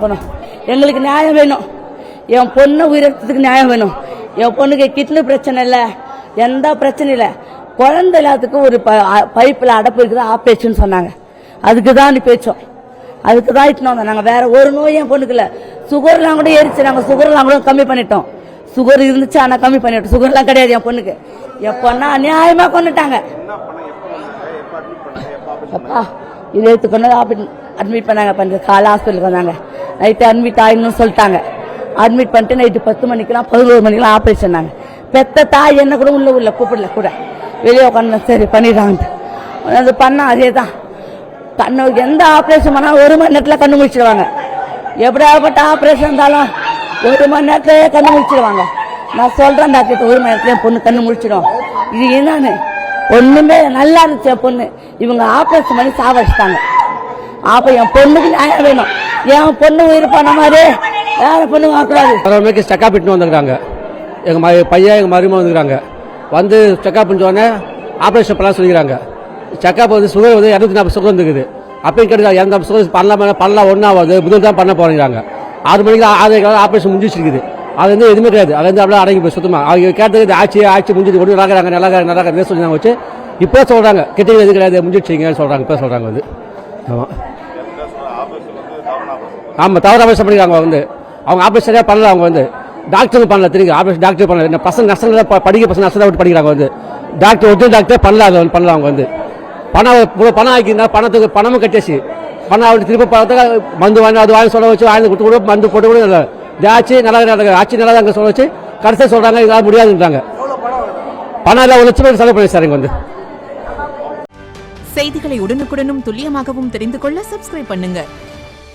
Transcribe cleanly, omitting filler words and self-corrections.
பார்க்கணும். எங்களுக்கு நியாயம் வேணும். என் பொண்ணு உயிரிழந்ததுக்கு நியாயம் வேணும். என் பொண்ணுக்கு கிட்னி பிரச்சனை இல்லை, எந்த பிரச்சனை இல்லை. குழந்தை எல்லாத்துக்கும் ஒரு பைப்பில் அடப்பு இருக்குது, ஆப்ரேஷன் சொன்னாங்க. அதுக்கு தான் பேச்சோம், அதுக்கு தான் இட்டுன்னு வந்தோம். நாங்கள் வேற ஒரு நோய் என் பொண்ணுக்கு இல்லை. சுகர்லாம் கூட ஏறிச்சு, நாங்கள் சுகர்லாம் கூட கம்மி பண்ணிட்டோம். சுகர் இருந்துச்சு ஆனால் கம்மி பண்ணிட்டோம். சுகர்லாம் கிடையாது என் பொண்ணுக்கு. என் பொண்ணா அநியாயமாக கொண்டுட்டாங்க. அப்பா இது எடுத்துக்கொண்டு அட்மிட் பண்ணாங்க. காலை ஹாஸ்பிட்டலுக்கு வந்தாங்க. நைட்டு அட்மிட் ஆயிடணும்னு சொல்லிட்டாங்க. அட்மிட் பண்ணிட்டு நைட்டு 10 மணிக்கெல்லாம் 11 மணிக்கெல்லாம் ஆப்ரேஷன். நாங்கள் பெத்த தாய் என்ன கூட உள்ள கூப்பிடல, கூட வெளியே உட்காந்து சரி பண்ணிடுறாங்க. அது பண்ணா அதே தான். கண்ணு எந்த ஆப்ரேஷன் பண்ணாலும் 1 மணி நேரத்தில் கண்ணு முடிச்சிடுவாங்க. எப்படியாப்பட்ட ஆப்ரேஷன் இருந்தாலும் 1 மணி நேரத்திலே கண்ணு முடிச்சிடுவாங்க. நான் சொல்றேன் டாக்டர், 1 மணி நேரத்துல பொண்ணு கண்ணு முடிச்சிடும். இது என்னன்னு ஒண்ணுமே நல்லா இருந்துச்சு என் பொண்ணு. இவங்க ஆப்ரேஷன் பண்ணி சாவடிச்சிட்டாங்க. அப்ப என் பொண்ணுக்கு நியாயம் வேணும். என் பொண்ணு உயிர் பண்ண மாதிரி வேற பொண்ணு வாக்கூடாது. செக்அப் இட்டு வந்துருக்காங்க. எங்க பையன் எங்க மருமகன் வந்துருக்காங்க. வந்து செக்அப் பண்ணோடனே ஆப்ரேஷன் பண்ணலாம் சொல்லிக்கிறாங்க. செக்அப் வந்து சுகர் வந்து 240 சுகர் வந்துருக்குது. அப்பயும் கிடையாது, 240 சுகர் பண்ணலாம் ஒன்றாவது புதன் தான் பண்ண போறாங்க. 6 மணிக்கு 6 ஆப்ரேஷன் முடிஞ்சிருக்குது. அது வந்து எதுவுமே கிடையாது. அது வந்து அப்படியே அடங்கி போய் சுத்தமா அவங்க கேட்டது ஆட்சி முடிஞ்சது ஒன்று நல்லா சொன்னாங்க வச்சு. இப்போ சொல்றாங்க கிட்ட எது கிடையாது, முடிஞ்சிடுச்சிங்க சொல்றாங்க. இப்போ சொல்றாங்க வந்து ஆமா தவறு ஆபரேஷன் பண்ணிருக்காங்க. வந்து அவங்க ஆபரேஷன் சரியா பண்ணல. அவங்க வந்து டாக்டர் பண்ணல, தெரியுங்க ஆபரேஷன் டாக்டர் பண்ணல. பசங்க நர்சங்க படிக்க பசங்க நர்சங்க விட்டு படிக்கிறாங்க. வந்து டாக்டர் ஒரிஜினல் டாக்டர் பண்ணல, அதை பண்ணல. அவங்க வந்து பணம் ஆக்கிருந்தா பணத்துக்கு பணமும் கட்டியாச்சு. பணம் அவருக்கு திரும்ப பார்த்தாக்க மருந்து வாங்கி அது வாங்கி சொல்ல வச்சு வாங்கி கொடுத்து கூட மருந்து போட்டு கூட ஆச்சு நல்லா ஆட்சி நல்லா தான் சொல்ல வச்சு கடைசியாக சொல்றாங்க இதாக முடியாதுன்றாங்க. பணம் எல்லாம் 1 லட்சம் செலவு பண்ணி சார். இங்க வந்து செய்திகளை உடனுக்குடனும் துல்லியமாகவும் தெரிந்து கொள்ள சப்ஸ்கிரைப் பண்ணுங்க.